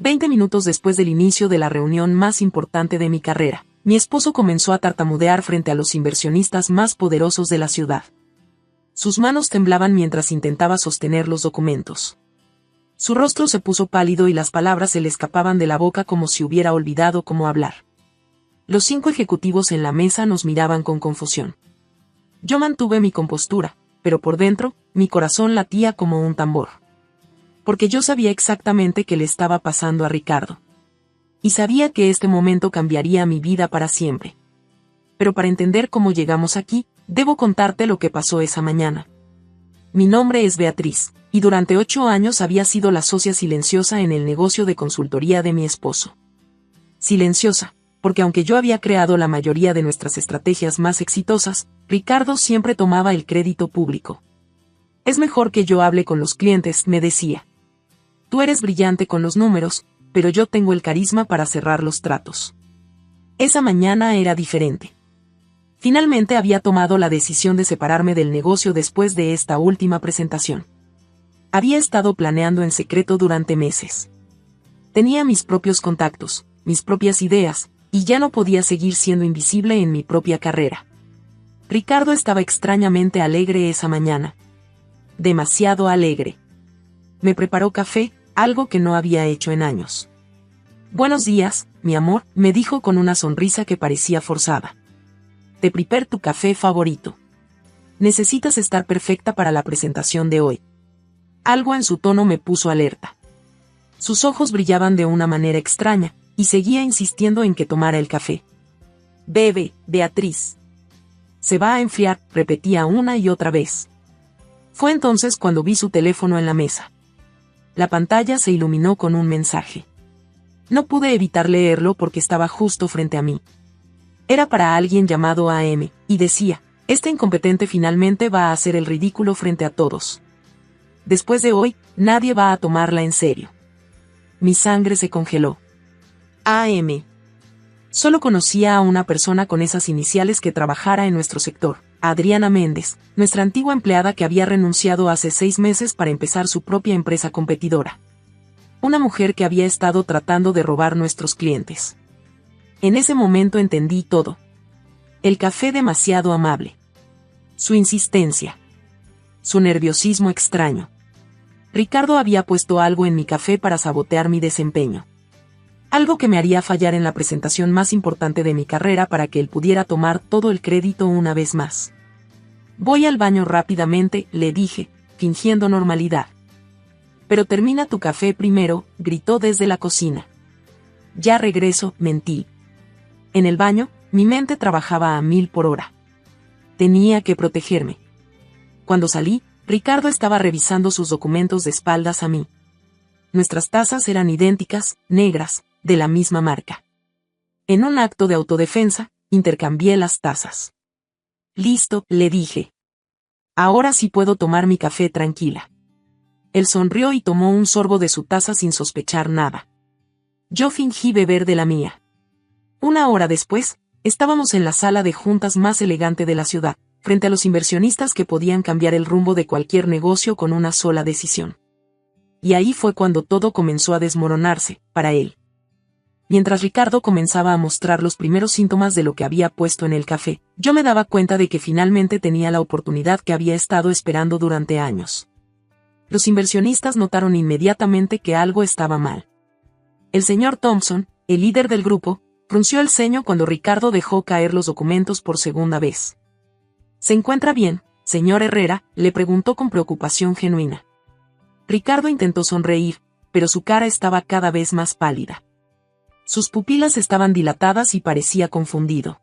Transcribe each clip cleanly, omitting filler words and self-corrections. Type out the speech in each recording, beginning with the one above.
20 minutos después del inicio de la reunión más importante de mi carrera, mi esposo comenzó a tartamudear frente a los inversionistas más poderosos de la ciudad. Sus manos temblaban mientras intentaba sostener los documentos. Su rostro se puso pálido y las palabras se le escapaban de la boca como si hubiera olvidado cómo hablar. Los 5 ejecutivos en la mesa nos miraban con confusión. Yo mantuve mi compostura, pero por dentro, mi corazón latía como un tambor. Porque yo sabía exactamente qué le estaba pasando a Ricardo. Y sabía que este momento cambiaría mi vida para siempre. Pero para entender cómo llegamos aquí, debo contarte lo que pasó esa mañana. Mi nombre es Beatriz, y durante 8 años había sido la socia silenciosa en el negocio de consultoría de mi esposo. Silenciosa, porque aunque yo había creado la mayoría de nuestras estrategias más exitosas, Ricardo siempre tomaba el crédito público. Es mejor que yo hable con los clientes, me decía. Tú eres brillante con los números, pero yo tengo el carisma para cerrar los tratos. Esa mañana era diferente. Finalmente había tomado la decisión de separarme del negocio después de esta última presentación. Había estado planeando en secreto durante meses. Tenía mis propios contactos, mis propias ideas, y ya no podía seguir siendo invisible en mi propia carrera. Ricardo estaba extrañamente alegre esa mañana. Demasiado alegre. Me preparó café, algo que no había hecho en años. Buenos días, mi amor, me dijo con una sonrisa que parecía forzada. Te preparo tu café favorito. Necesitas estar perfecta para la presentación de hoy. Algo en su tono me puso alerta. Sus ojos brillaban de una manera extraña, y seguía insistiendo en que tomara el café. Bebe, Beatriz. Se va a enfriar, repetía una y otra vez. Fue entonces cuando vi su teléfono en la mesa. La pantalla se iluminó con un mensaje. No pude evitar leerlo porque estaba justo frente a mí. Era para alguien llamado AM, y decía, este incompetente finalmente va a hacer el ridículo frente a todos. Después de hoy, nadie va a tomarla en serio. Mi sangre se congeló. AM. Solo conocía a una persona con esas iniciales que trabajara en nuestro sector, Adriana Méndez, nuestra antigua empleada que había renunciado hace 6 meses para empezar su propia empresa competidora. Una mujer que había estado tratando de robar nuestros clientes. En ese momento entendí todo. El café demasiado amable. Su insistencia. Su nerviosismo extraño. Ricardo había puesto algo en mi café para sabotear mi desempeño. Algo que me haría fallar en la presentación más importante de mi carrera para que él pudiera tomar todo el crédito una vez más. Voy al baño rápidamente, le dije, fingiendo normalidad. Pero termina tu café primero, gritó desde la cocina. Ya regreso, mentí. En el baño, mi mente trabajaba a 1000 por hora. Tenía que protegerme. Cuando salí, Ricardo estaba revisando sus documentos de espaldas a mí. Nuestras tazas eran idénticas, negras, de la misma marca. En un acto de autodefensa, intercambié las tazas. Listo, le dije. Ahora sí puedo tomar mi café tranquila. Él sonrió y tomó un sorbo de su taza sin sospechar nada. Yo fingí beber de la mía. 1 hora después, estábamos en la sala de juntas más elegante de la ciudad, frente a los inversionistas que podían cambiar el rumbo de cualquier negocio con una sola decisión. Y ahí fue cuando todo comenzó a desmoronarse, para él. Mientras Ricardo comenzaba a mostrar los primeros síntomas de lo que había puesto en el café, yo me daba cuenta de que finalmente tenía la oportunidad que había estado esperando durante años. Los inversionistas notaron inmediatamente que algo estaba mal. El señor Thompson, el líder del grupo, frunció el ceño cuando Ricardo dejó caer los documentos por segunda vez. ¿Se encuentra bien, señor Herrera?, le preguntó con preocupación genuina. Ricardo intentó sonreír, pero su cara estaba cada vez más pálida. Sus pupilas estaban dilatadas y parecía confundido.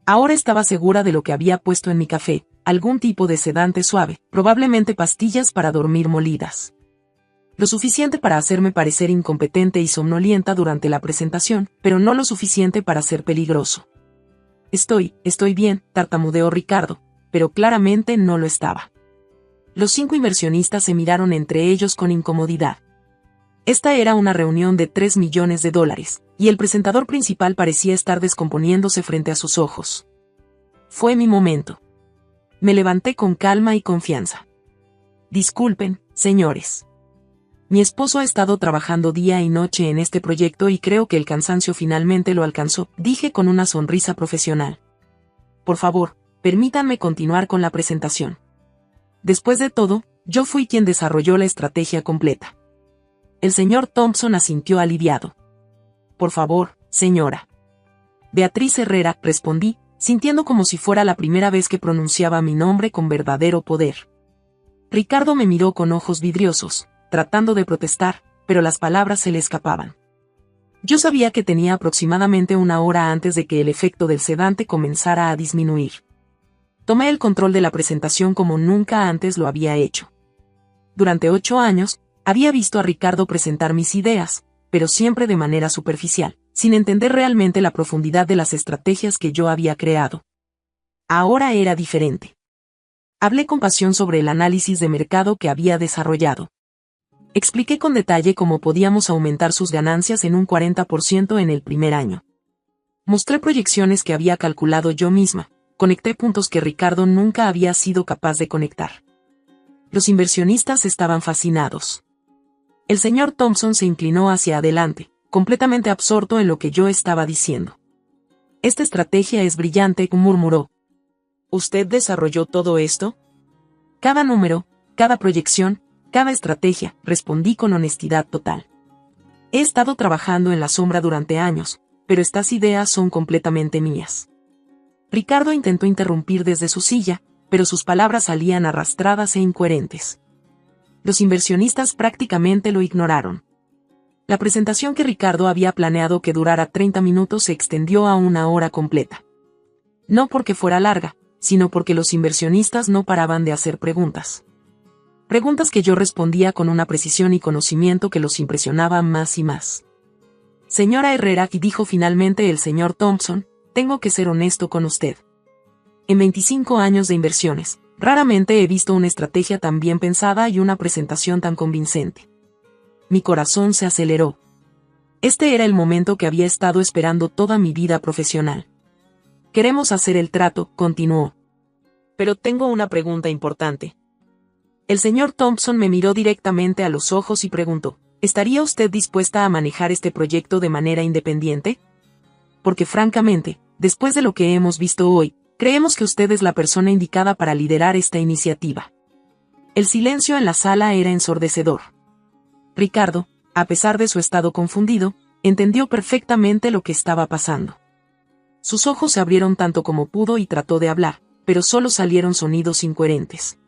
Ahora estaba segura de lo que había puesto en mi café, algún tipo de sedante suave, probablemente pastillas para dormir molidas. Lo suficiente para hacerme parecer incompetente y somnolienta durante la presentación, pero no lo suficiente para ser peligroso. Estoy bien, tartamudeó Ricardo, pero claramente no lo estaba. Los 5 inversionistas se miraron entre ellos con incomodidad. Esta era una reunión de $3 millones, y el presentador principal parecía estar descomponiéndose frente a sus ojos. Fue mi momento. Me levanté con calma y confianza. Disculpen, señores. Mi esposo ha estado trabajando día y noche en este proyecto y creo que el cansancio finalmente lo alcanzó, dije con una sonrisa profesional. Por favor, permítanme continuar con la presentación. Después de todo, yo fui quien desarrolló la estrategia completa. El señor Thompson asintió aliviado. Por favor, señora. Beatriz Herrera, respondí, sintiendo como si fuera la primera vez que pronunciaba mi nombre con verdadero poder. Ricardo me miró con ojos vidriosos, tratando de protestar, pero las palabras se le escapaban. Yo sabía que tenía aproximadamente una hora antes de que el efecto del sedante comenzara a disminuir. Tomé el control de la presentación como nunca antes lo había hecho. Durante 8 años, había visto a Ricardo presentar mis ideas, pero siempre de manera superficial, sin entender realmente la profundidad de las estrategias que yo había creado. Ahora era diferente. Hablé con pasión sobre el análisis de mercado que había desarrollado. Expliqué con detalle cómo podíamos aumentar sus ganancias en un 40% en el primer año. Mostré proyecciones que había calculado yo misma, conecté puntos que Ricardo nunca había sido capaz de conectar. Los inversionistas estaban fascinados. El señor Thompson se inclinó hacia adelante, completamente absorto en lo que yo estaba diciendo. Esta estrategia es brillante, murmuró. ¿Usted desarrolló todo esto? Cada número, cada proyección, cada estrategia, respondí con honestidad total. He estado trabajando en la sombra durante años, pero estas ideas son completamente mías. Ricardo intentó interrumpir desde su silla, pero sus palabras salían arrastradas e incoherentes. Los inversionistas prácticamente lo ignoraron. La presentación que Ricardo había planeado que durara 30 minutos se extendió a 1 hora completa. No porque fuera larga, sino porque los inversionistas no paraban de hacer preguntas. Preguntas que yo respondía con una precisión y conocimiento que los impresionaba más y más. Señora Herrera, dijo finalmente el señor Thompson, tengo que ser honesto con usted. En 25 años de inversiones, raramente he visto una estrategia tan bien pensada y una presentación tan convincente. Mi corazón se aceleró. Este era el momento que había estado esperando toda mi vida profesional. Queremos hacer el trato, continuó. Pero tengo una pregunta importante. El señor Thompson me miró directamente a los ojos y preguntó, ¿estaría usted dispuesta a manejar este proyecto de manera independiente? Porque francamente, después de lo que hemos visto hoy, creemos que usted es la persona indicada para liderar esta iniciativa. El silencio en la sala era ensordecedor. Ricardo, a pesar de su estado confundido, entendió perfectamente lo que estaba pasando. Sus ojos se abrieron tanto como pudo y trató de hablar, pero solo salieron sonidos incoherentes.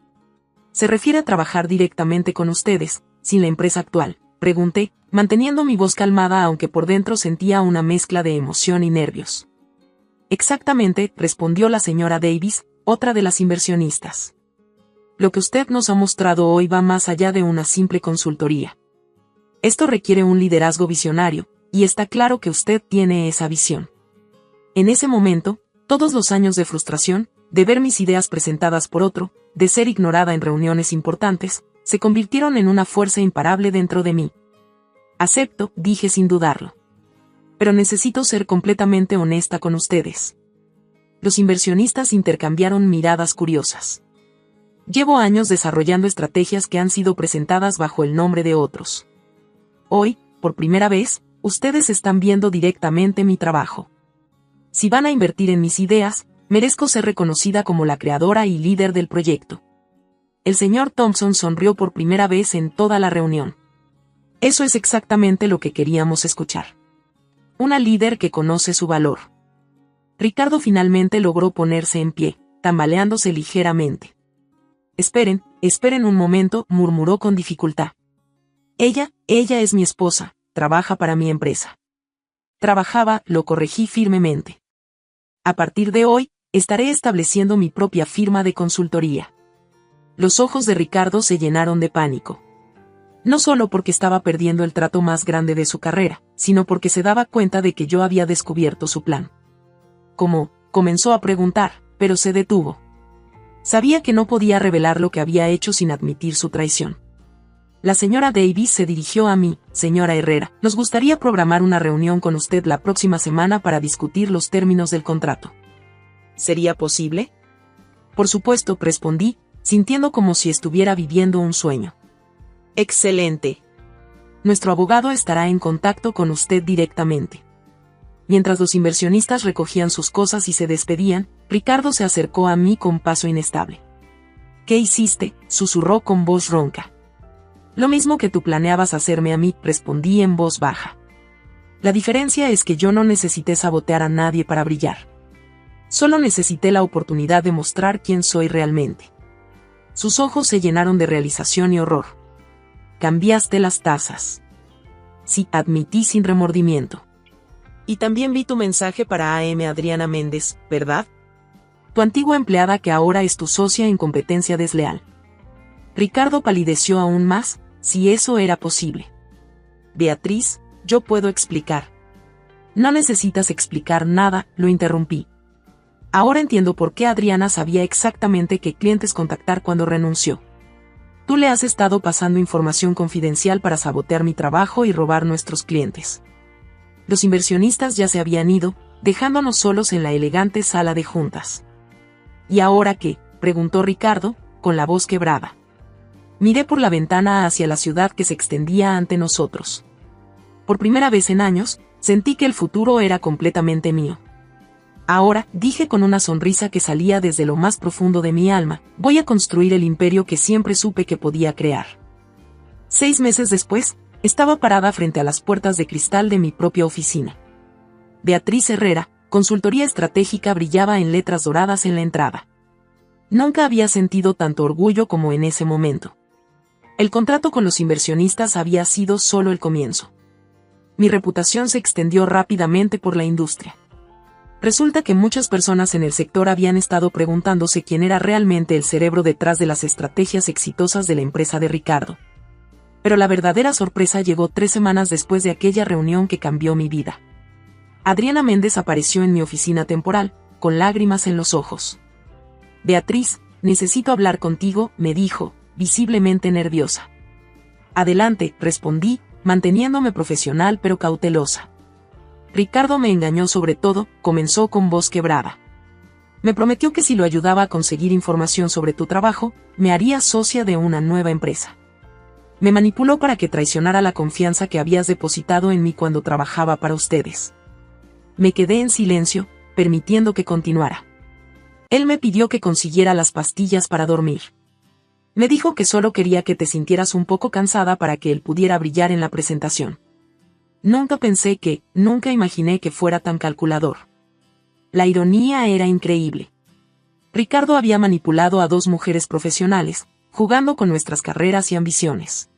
¿Se refiere a trabajar directamente con ustedes, sin la empresa actual?, pregunté, manteniendo mi voz calmada aunque por dentro sentía una mezcla de emoción y nervios. Exactamente, respondió la señora Davis, otra de las inversionistas. Lo que usted nos ha mostrado hoy va más allá de una simple consultoría. Esto requiere un liderazgo visionario, y está claro que usted tiene esa visión. En ese momento, todos los años de frustración, de ver mis ideas presentadas por otro, de ser ignorada en reuniones importantes, se convirtieron en una fuerza imparable dentro de mí. Acepto, dije sin dudarlo. Pero necesito ser completamente honesta con ustedes. Los inversionistas intercambiaron miradas curiosas. Llevo años desarrollando estrategias que han sido presentadas bajo el nombre de otros. Hoy, por primera vez, ustedes están viendo directamente mi trabajo. Si van a invertir en mis ideas, merezco ser reconocida como la creadora y líder del proyecto. El señor Thompson sonrió por primera vez en toda la reunión. Eso es exactamente lo que queríamos escuchar. Una líder que conoce su valor. Ricardo finalmente logró ponerse en pie, tambaleándose ligeramente. Esperen un momento, murmuró con dificultad. Ella es mi esposa, trabaja para mi empresa. Trabajaba, lo corregí firmemente. A partir de hoy, estaré estableciendo mi propia firma de consultoría. Los ojos de Ricardo se llenaron de pánico. No solo porque estaba perdiendo el trato más grande de su carrera, sino porque se daba cuenta de que yo había descubierto su plan. ¿Cómo? Comenzó a preguntar, pero se detuvo. Sabía que no podía revelar lo que había hecho sin admitir su traición. La señora Davis se dirigió a mí, señora Herrera, nos gustaría programar una reunión con usted la próxima semana para discutir los términos del contrato. ¿Sería posible? Por supuesto, respondí, sintiendo como si estuviera viviendo un sueño. Excelente. nuestro abogado estará en contacto con usted directamente. Mientras los inversionistas recogían sus cosas y se despedían, Ricardo se acercó a mí con paso inestable. ¿Qué hiciste?, susurró con voz ronca. Lo mismo que tú planeabas hacerme a mí, respondí en voz baja. La diferencia es que yo no necesité sabotear a nadie para brillar. Solo necesité la oportunidad de mostrar quién soy realmente. Sus ojos se llenaron de realización y horror. Cambiaste las tazas. Sí, admití sin remordimiento. Y también vi tu mensaje para AM Adriana Méndez, ¿verdad? Tu antigua empleada que ahora es tu socia en competencia desleal. Ricardo palideció aún más, si eso era posible. Beatriz, yo puedo explicar. No necesitas explicar nada, lo interrumpí. Ahora entiendo por qué Adriana sabía exactamente qué clientes contactar cuando renunció. Tú le has estado pasando información confidencial para sabotear mi trabajo y robar nuestros clientes. Los inversionistas ya se habían ido, dejándonos solos en la elegante sala de juntas. ¿Y ahora qué?, preguntó Ricardo, con la voz quebrada. Miré por la ventana hacia la ciudad que se extendía ante nosotros. Por primera vez en años, sentí que el futuro era completamente mío. Ahora, dije con una sonrisa que salía desde lo más profundo de mi alma, voy a construir el imperio que siempre supe que podía crear. 6 meses después, estaba parada frente a las puertas de cristal de mi propia oficina. Beatriz Herrera, Consultoría Estratégica, brillaba en letras doradas en la entrada. Nunca había sentido tanto orgullo como en ese momento. El contrato con los inversionistas había sido solo el comienzo. Mi reputación se extendió rápidamente por la industria. Resulta que muchas personas en el sector habían estado preguntándose quién era realmente el cerebro detrás de las estrategias exitosas de la empresa de Ricardo. Pero la verdadera sorpresa llegó 3 semanas después de aquella reunión que cambió mi vida. Adriana Méndez apareció en mi oficina temporal, con lágrimas en los ojos. Beatriz, necesito hablar contigo, me dijo, visiblemente nerviosa. Adelante, respondí, manteniéndome profesional pero cautelosa. Ricardo me engañó sobre todo, comenzó con voz quebrada. Me prometió que si lo ayudaba a conseguir información sobre tu trabajo, me haría socia de una nueva empresa. Me manipuló para que traicionara la confianza que habías depositado en mí cuando trabajaba para ustedes. Me quedé en silencio, permitiendo que continuara. Él me pidió que consiguiera las pastillas para dormir. Me dijo que solo quería que te sintieras un poco cansada para que él pudiera brillar en la presentación. Nunca imaginé que fuera tan calculador. La ironía era increíble. Ricardo había manipulado a 2 mujeres profesionales, jugando con nuestras carreras y ambiciones.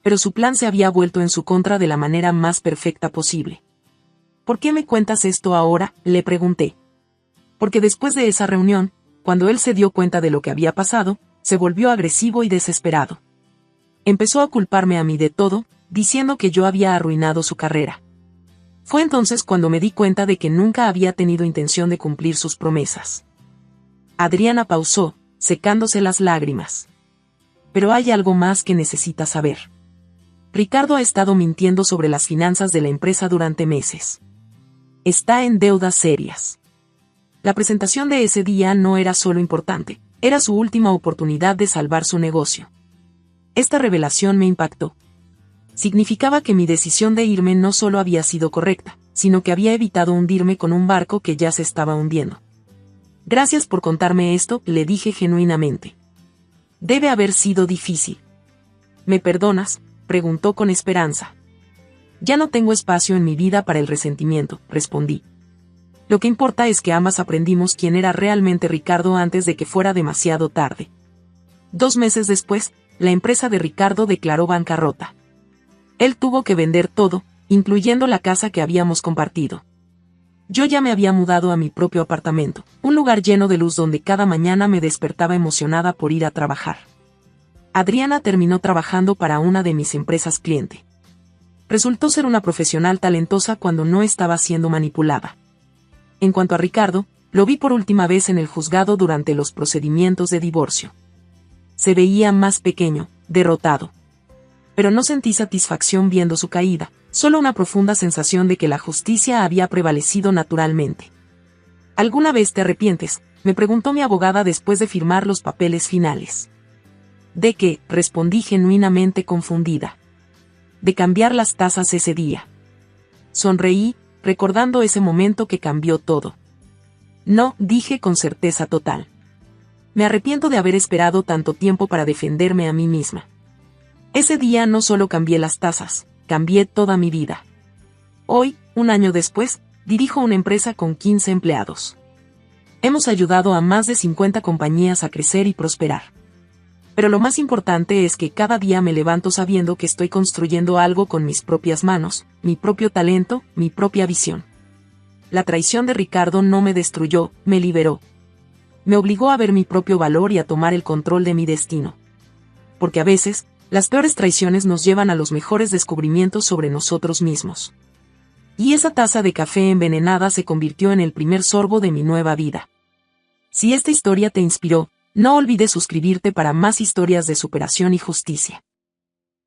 Pero su plan se había vuelto en su contra de la manera más perfecta posible. ¿Por qué me cuentas esto ahora?, le pregunté. Porque después de esa reunión, cuando él se dio cuenta de lo que había pasado, se volvió agresivo y desesperado. Empezó a culparme a mí de todo, diciendo que yo había arruinado su carrera. Fue entonces cuando me di cuenta de que nunca había tenido intención de cumplir sus promesas. Adriana pausó, secándose las lágrimas. Pero hay algo más que necesitas saber. Ricardo ha estado mintiendo sobre las finanzas de la empresa durante meses. Está en deudas serias. La presentación de ese día no era solo importante, era su última oportunidad de salvar su negocio. Esta revelación me impactó. Significaba que mi decisión de irme no solo había sido correcta, sino que había evitado hundirme con un barco que ya se estaba hundiendo. Gracias por contarme esto, le dije genuinamente. Debe haber sido difícil. ¿Me perdonas?, preguntó con esperanza. Ya no tengo espacio en mi vida para el resentimiento, respondí. Lo que importa es que ambas aprendimos quién era realmente Ricardo antes de que fuera demasiado tarde. 2 meses después, la empresa de Ricardo declaró bancarrota. Él tuvo que vender todo, incluyendo la casa que habíamos compartido. Yo ya me había mudado a mi propio apartamento, un lugar lleno de luz donde cada mañana me despertaba emocionada por ir a trabajar. Adriana terminó trabajando para una de mis empresas cliente. Resultó ser una profesional talentosa cuando no estaba siendo manipulada. En cuanto a Ricardo, lo vi por última vez en el juzgado durante los procedimientos de divorcio. Se veía más pequeño, derrotado. Pero no sentí satisfacción viendo su caída, solo una profunda sensación de que la justicia había prevalecido naturalmente. ¿Alguna vez te arrepientes?, me preguntó mi abogada después de firmar los papeles finales. ¿De qué?, respondí genuinamente confundida. de cambiar las tazas ese día. Sonreí, recordando ese momento que cambió todo. No, dije con certeza total. Me arrepiento de haber esperado tanto tiempo para defenderme a mí misma. Ese día no solo cambié las tazas, cambié toda mi vida. Hoy, un año después, dirijo una empresa con 15 empleados. Hemos ayudado a más de 50 compañías a crecer y prosperar. Pero lo más importante es que cada día me levanto sabiendo que estoy construyendo algo con mis propias manos, mi propio talento, mi propia visión. La traición de Ricardo no me destruyó, me liberó. Me obligó a ver mi propio valor y a tomar el control de mi destino. Porque a veces, las peores traiciones nos llevan a los mejores descubrimientos sobre nosotros mismos. Y esa taza de café envenenada se convirtió en el primer sorbo de mi nueva vida. Si esta historia te inspiró, no olvides suscribirte para más historias de superación y justicia.